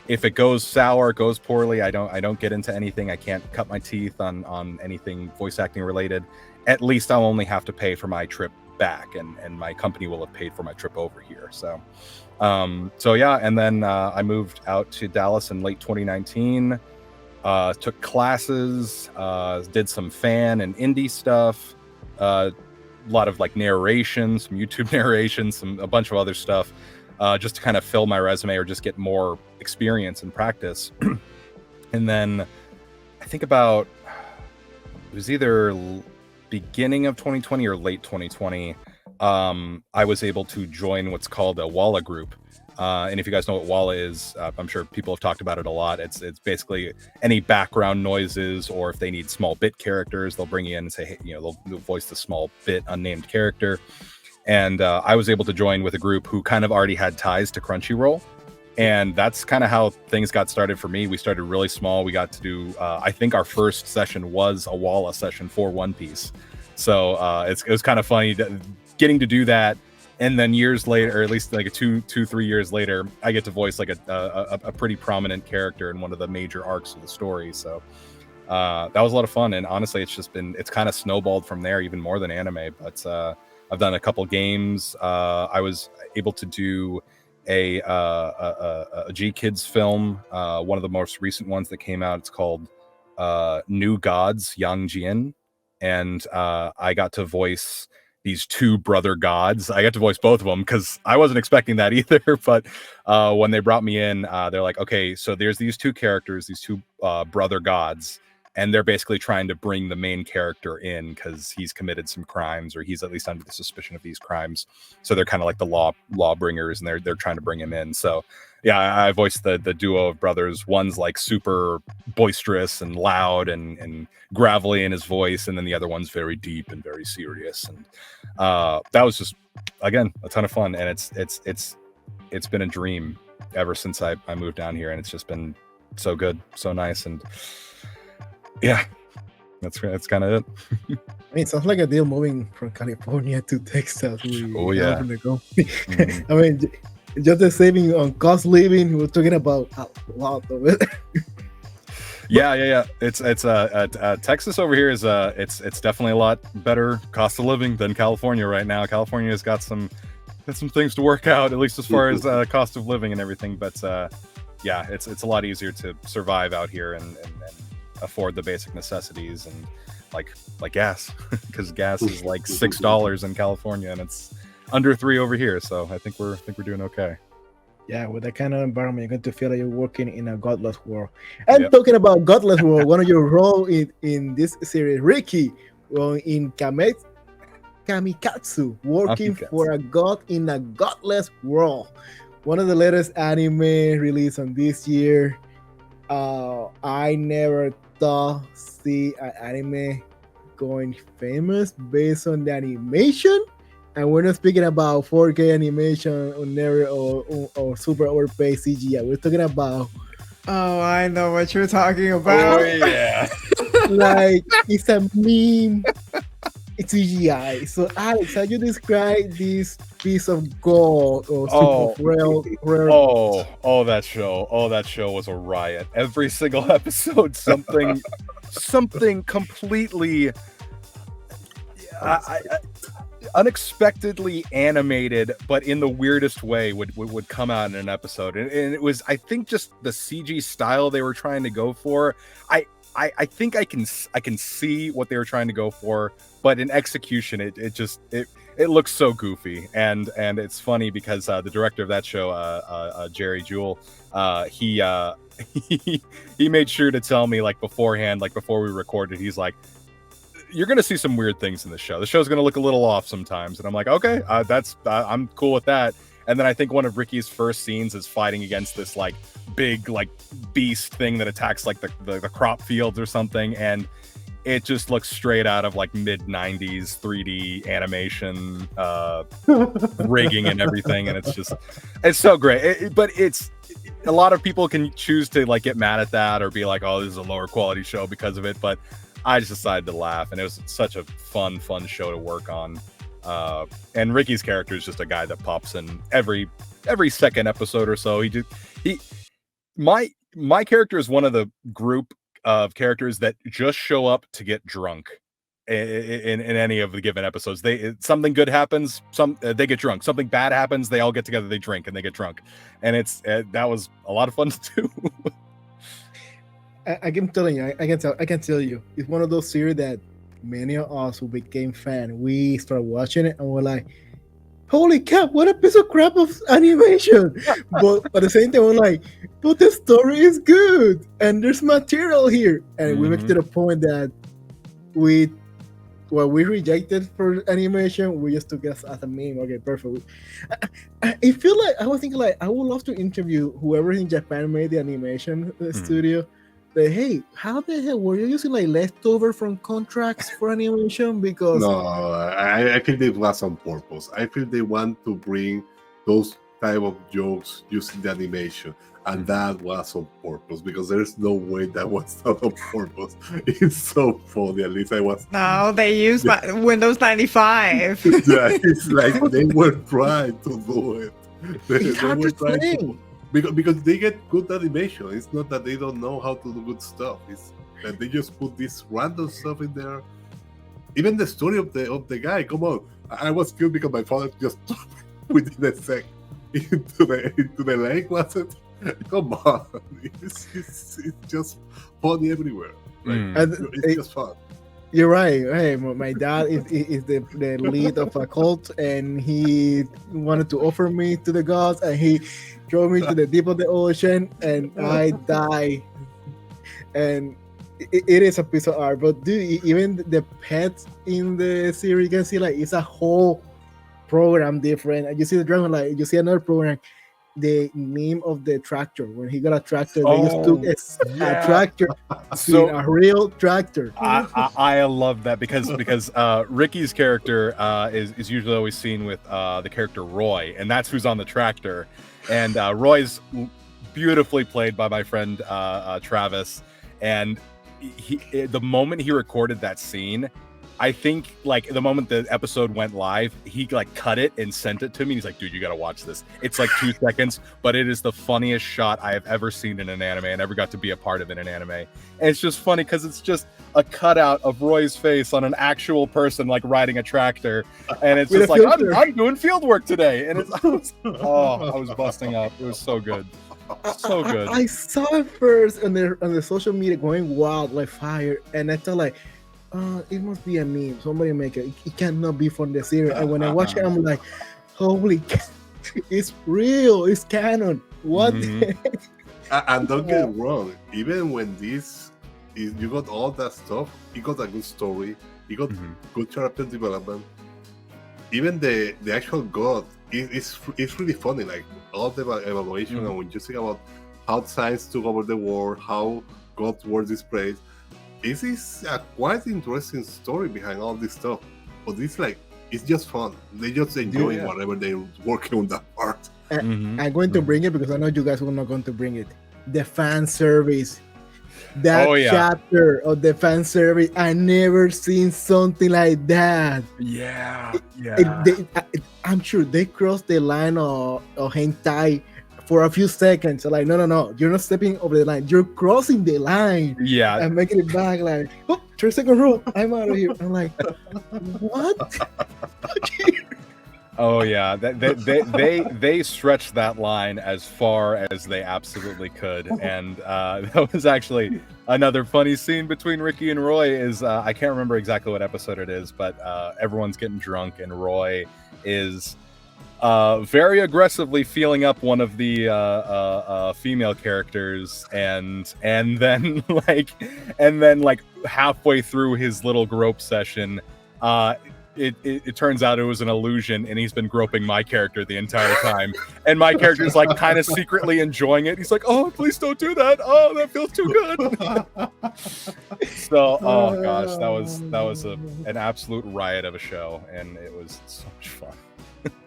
If it goes sour, goes poorly, I don't get into anything. I can't cut my teeth on anything voice acting related. At least I'll only have to pay for my trip back, and my company will have paid for my trip over here. So yeah, and then I moved out to Dallas in late 2019. Took classes, did some fan and indie stuff, a lot of like narration, some YouTube narration, a bunch of other stuff, just to kind of fill my resume or just get more experience and practice. And then I think it was either beginning of 2020 or late 2020, I was able to join what's called a Walla group. And if you guys know what Walla is, I'm sure people have talked about it a lot. It's basically any background noises, or if they need small bit characters, they'll bring you in and say, hey, they'll voice the small bit unnamed character. And I was able to join with a group who kind of already had ties to Crunchyroll. And that's kind of how things got started for me. We started really small. We got to do, I think our first session was a Walla session for One Piece. So it was kind of funny getting to do that. And then years later, or at least like 3 years later, I get to voice like a pretty prominent character in one of the major arcs of the story. So that was a lot of fun. And honestly, it's kind of snowballed from there, even more than anime. But I've done a couple games. I was able to do a G Kids film, one of the most recent ones that came out. It's called New Gods Yang Jian, and I got to voice these two brother gods. I got to voice both of them because I wasn't expecting that either. But when they brought me in, they're like, okay, so there's these two characters, these two brother gods, and they're basically trying to bring the main character in because he's committed some crimes, or he's at least under the suspicion of these crimes. So they're kind of like the law bringers, and they're trying to bring him in. So yeah, I voiced the duo of brothers. One's like super boisterous and loud and gravelly in his voice, and then the other one's very deep and very serious. And that was just, again, a ton of fun. And it's been a dream ever since I moved down here, and it's just been so good, so nice. And yeah, that's kind of it. I mean, it sounds like a deal moving from California to Texas. Oh yeah. I mean, just the saving on cost living, we're talking about a lot of it. Yeah. It's Texas over here is it's definitely a lot better cost of living than California right now. California's got some things to work out, at least as far as cost of living and everything. But yeah, it's a lot easier to survive out here and afford the basic necessities and like gas, because gas is like $6 in California and it's under $3 over here. So I think we're doing okay. Yeah, with that kind of environment, you're going to feel like you're working in a godless world. And talking about godless world, one of your roles in this series, Ricky, in Kamikatsu, working for a god in a godless world. One of the latest anime released on this year. I never thought see an anime going famous based on the animation. And we're not speaking about 4K animation or super overpaid CGI. We're talking about... Oh, I know what you're talking about. Oh, yeah. Like, it's a meme. It's CGI. So, Alex, how do you describe this piece of gold or super rare? Oh, that show was a riot. Every single episode, something completely... unexpectedly animated, but in the weirdest way would come out in an episode, and it was, I think, just the CG style they were trying to go for. I think I can see what they were trying to go for, but in execution it looks so goofy, and it's funny because the director of that show, Jerry Jewell, he made sure to tell me beforehand, before we recorded, he's like, you're going to see some weird things in the show. The show's going to look a little off sometimes. And I'm like, okay, I'm cool with that. And then I think one of Ricky's first scenes is fighting against this big beast thing that attacks the crop fields or something. And it just looks straight out of like mid 90s 3D animation rigging and everything, and it's so great. But it's a lot of people can choose to like get mad at that or be like, oh, this is a lower quality show because of it, but I just decided to laugh, and it was such a fun show to work on. And Ricky's character is just a guy that pops in every second episode or so. My character is one of the group of characters that just show up to get drunk in any of the given episodes. Something good happens, they get drunk. Something bad happens, they all get together, they drink, and they get drunk. And that was a lot of fun to do. I can tell you, I can tell you, it's one of those series that many of us who became fan, we started watching it and we're like, holy cow, what a piece of crap of animation. But at the same time, we're like, but the story is good and there's material here. And we make it to the point that we rejected for animation, we just took it as a meme. Okay, perfect. I feel like I was thinking like I would love to interview whoever in Japan made the animation studio. But hey, how the hell were you using like leftover from contracts for animation? Because no, I think it was on purpose. I feel they want to bring those type of jokes using the animation, and that was on purpose, because there's no way that was not on purpose. It's so funny. At least I was. No, they used Windows 95. Yeah, it's like they were trying to do it. It's hard to explain. Because they get good animation. It's not that they don't know how to do good stuff. It's that they just put this random stuff in there. Even the story of the guy, come on. I was killed because my father just within a sec into the lake, was it? Come on. It's just funny everywhere. It's just fun. You're right. Hey, my dad is the lead of a cult, and he wanted to offer me to the gods, and he threw me to the deep of the ocean, and I die. And it is a piece of art. But dude, even the pets in the series, you can see like it's a whole program different. And you see the dragon, like you see another program. The name of the tractor, when he got a tractor, they just took a tractor, so a real tractor. I love that because Ricky's character is usually always seen with the character Roy, and that's who's on the tractor. And Roy's beautifully played by my friend Travis. And the moment he recorded that scene, I think like the moment the episode went live, he like cut it and sent it to me. He's like, dude, you got to watch this. It's like 2 seconds, but it is the funniest shot I have ever seen in an anime. I never got to be a part of it in an anime. And it's just funny because it's just a cutout of Roy's face on an actual person like riding a tractor. And it's just like, I'm doing field work today. And I was busting up. It was so good. So good. I saw it first on the social media going wild like fire. And I thought like, it must be a meme. Somebody make it. It cannot be from the series. And when I watch it, I'm like, holy cow, it's real. It's canon. What the heck? And don't get it wrong. Even when you got all that stuff, you got a good story. You got good character development. Even the actual god it's really funny. Like all the evaluation and when you think about how science took over the world, how God's word is praised. This is a quite interesting story behind all this stuff, but it's just fun. They just enjoy whatever they're working on that part. I'm going to bring it because I know you guys are not going to bring it. The fan service, that chapter of the fan service, I never seen something like that. I'm sure they crossed the line of hentai for a few seconds. Like, no, you're not stepping over the line, you're crossing the line. And making it back like, 3-second rule, I'm out of here. I'm like, what? Oh yeah, they stretched that line as far as they absolutely could, and that was actually another funny scene between Ricky and Roy. Is I can't remember exactly what episode it is, but everyone's getting drunk, and Roy is very aggressively feeling up one of the female characters, and then like halfway through his little grope session, it turns out it was an illusion, and he's been groping my character the entire time, and my character's like kind of secretly enjoying it. He's like, oh, please don't do that. Oh, that feels too good. So, oh gosh, that was an absolute riot of a show, and it was so much fun.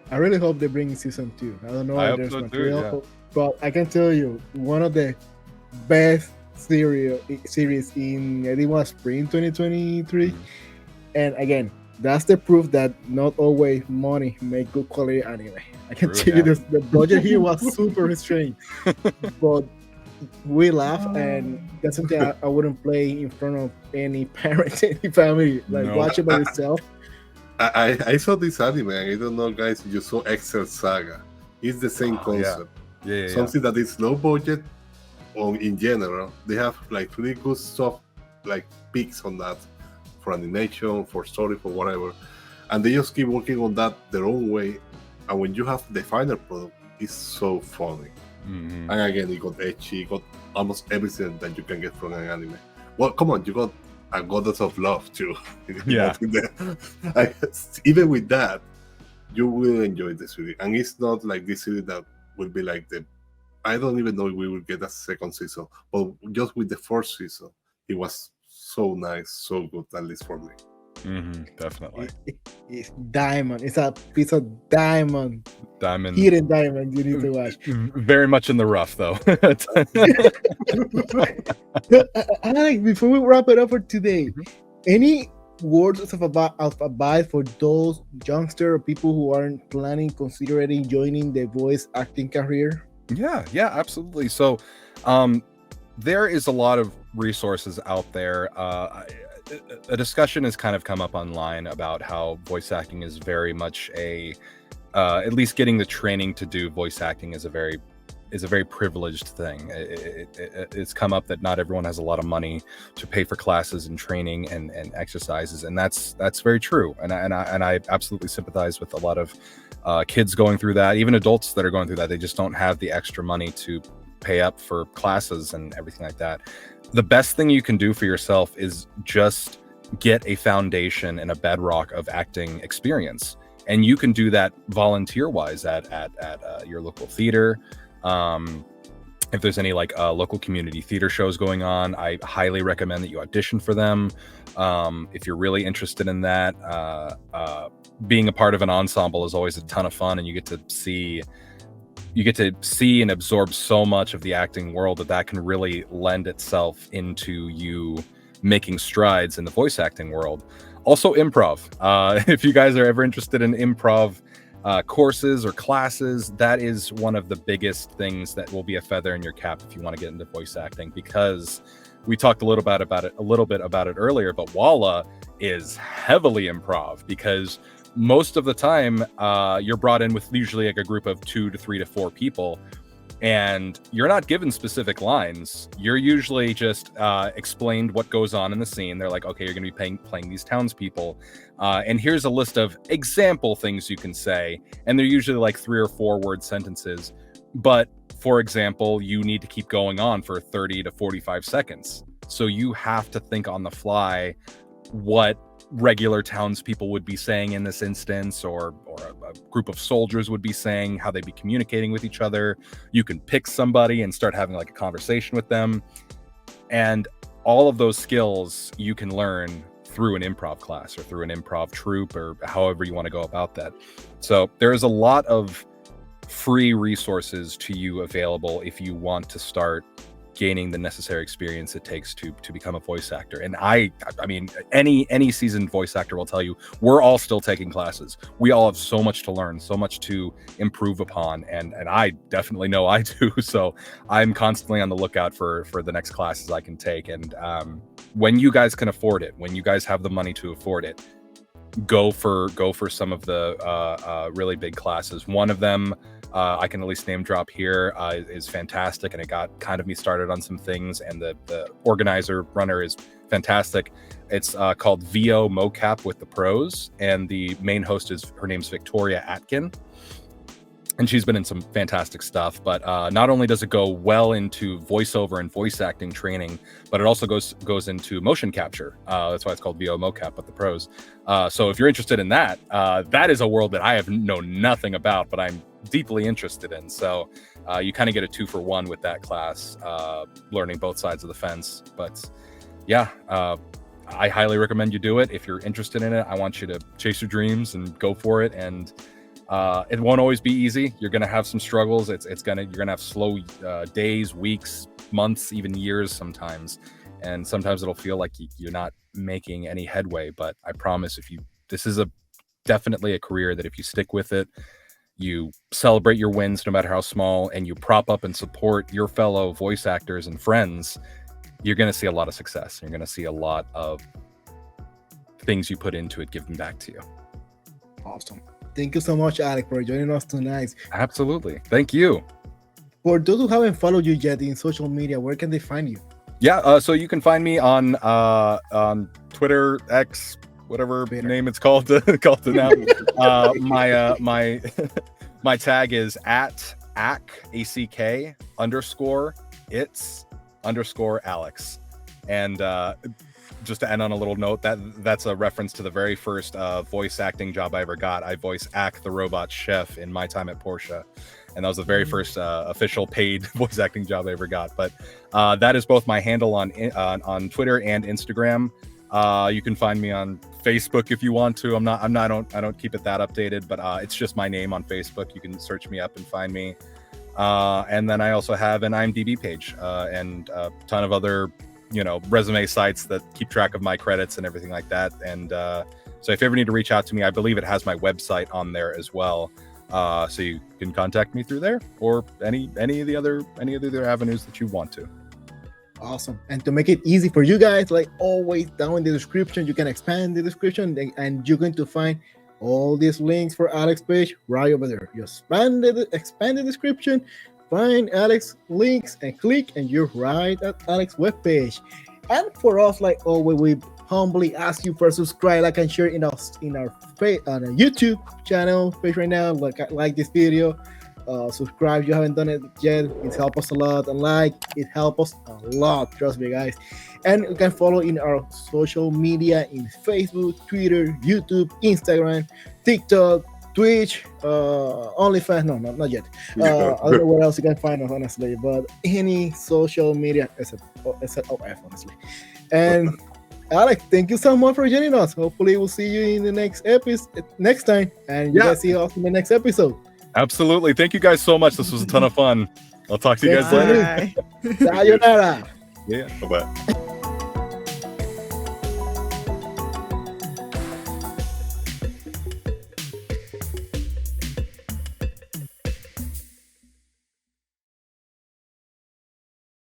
I really hope they bring season 2. I don't know I if hope there's so too, material, but I can tell you one of the best series in, I think, was spring 2023. And again, that's the proof that not always money make good quality anime. I can True, tell you yeah. this, the budget here was super restrained, but we laugh, and that's something I wouldn't play in front of any parent, any family. Like, No. watch it by yourself. I saw this anime, and I don't know, guys, you saw Excel Saga. It's the same Oh, yeah. concept. Yeah. Something that is low budget, or in general, they have like really good stuff, like picks on that for animation, for story, for whatever, and they just keep working on that their own way. And when you have the final product, it's so funny. Mhm. And again, it got ecchi, it got almost everything that you can get from an anime. Well, come on, you got a Goddess of Love too. Yeah. I guess, even with that, you will enjoy the series. And it's not like this series that will be like I don't even know if we will get a second season, but just with the first season, it was so nice, so good, at least for me. Definitely. It's diamond. It's a piece of diamond. Diamond. Hidden diamond. You need to watch. Very much in the rough, though. Alex, before we wrap it up for today, any words of advice for those youngster or people who aren't considering joining the voice acting career? Yeah, absolutely. So, there is a lot of resources out there. A discussion has kind of come up online about how voice acting is very much at least getting the training to do voice acting is a very privileged thing. It's come up that not everyone has a lot of money to pay for classes and training and exercises, and that's very true. And I absolutely sympathize with a lot of kids going through that, even adults that are going through that. They just don't have the extra money to pay up for classes and everything like that. The best thing you can do for yourself is just get a foundation and a bedrock of acting experience, and you can do that volunteer-wise at your local theater. If there's any local community theater shows going on, I highly recommend that you audition for them. If you're really interested in that, being a part of an ensemble is always a ton of fun, and you get to see and absorb so much of the acting world that can really lend itself into you making strides in the voice acting world. Also, improv. If you guys are ever interested in improv courses or classes, that is one of the biggest things that will be a feather in your cap if you want to get into voice acting, because we talked a little bit about it earlier, but Walla is heavily improv, because most of the time you're brought in with usually like a group of 2 to 3 to 4 people, and you're not given specific lines. You're usually just explained what goes on in the scene. They're like, okay, you're going to be playing these townspeople, and here's a list of example things you can say, and they're usually like 3 or 4 word sentences. But for example, you need to keep going on for 30 to 45 seconds, so you have to think on the fly what regular townspeople would be saying in this instance, or a group of soldiers would be saying, how they'd be communicating with each other. You can pick somebody and start having like a conversation with them, and all of those skills you can learn through an improv class or through an improv troupe, or however you want to go about that. So there is a lot of free resources to you available if you want to start gaining the necessary experience it takes to become a voice actor. And I mean, any seasoned voice actor will tell you, we're all still taking classes. We all have so much to learn, so much to improve upon, and I definitely know I do. So I'm constantly on the lookout for the next classes I can take. And when you guys can afford it, when you guys have the money to afford it, go for some of the really big classes. One of them, I can at least name drop here, is fantastic, and it got kind of me started on some things, and the organizer runner is fantastic. It's called VO Mocap with the Pros, and the main host her name's Victoria Atkin, and she's been in some fantastic stuff. But not only does it go well into voiceover and voice acting training, but it also goes into motion capture. That's why it's called VO Mocap with the Pros. So if you're interested in that, that is a world that I know nothing about, but I'm deeply interested in. So you kind of get a 2-for-1 with that class, learning both sides of the fence. But yeah, I highly recommend you do it. If you're interested in it, I want you to chase your dreams and go for it. And it won't always be easy. You're gonna have some struggles. You're gonna have slow days, weeks, months, even years sometimes. And sometimes it'll feel like you're not making any headway. But I promise, this is definitely a career that if you stick with it, you celebrate your wins no matter how small, and you prop up and support your fellow voice actors and friends, you're going to see a lot of success. You're going to see a lot of things you put into it given back to you. Awesome. Thank you so much, Alex, for joining us tonight. Absolutely. Thank you. For those who haven't followed you yet in social media, where can they find you? Yeah, so you can find me on Twitter, X, whatever name it's called now. My tag is at ACK _ Alex. And just to end on a little note, that's a reference to the very first voice acting job I ever got. I voiced Ak the robot chef in My Time at Porsche, and that was the very first official paid voice acting job I ever got. But that is both my handle on Twitter and Instagram. You can find me on Facebook if you want to. I don't keep it that updated, but it's just my name on Facebook. You can search me up and find me. And then I also have an IMDb page and a ton of other, resume sites that keep track of my credits and everything like that. And so if you ever need to reach out to me, I believe it has my website on there as well. So you can contact me through there, or any of the other avenues that you want to. Awesome. And to make it easy for you guys, like always, down in the description, you can expand the description and you're going to find all these links for Alex page right over there. You expand the description, find Alex links and click, and you're right at Alex webpage. And for us, like always, we humbly ask you for subscribe, like, and share in our YouTube channel page right now. Like this video. Subscribe if you haven't done it yet. It helps us a lot, and it helps us a lot, trust me, guys. And you can follow in our social media in Facebook, Twitter, YouTube, Instagram, TikTok, Twitch, OnlyFans. No, not yet. I don't know what else you can find us, honestly, but any social media except OF, honestly. And Alex, thank you so much for joining us. Hopefully we'll see you in the next time, and you guys see us in the next episode. Absolutely. Thank you guys so much. This was a ton of fun. I'll talk to you guys later. Sayonara. Yeah. Bye-bye.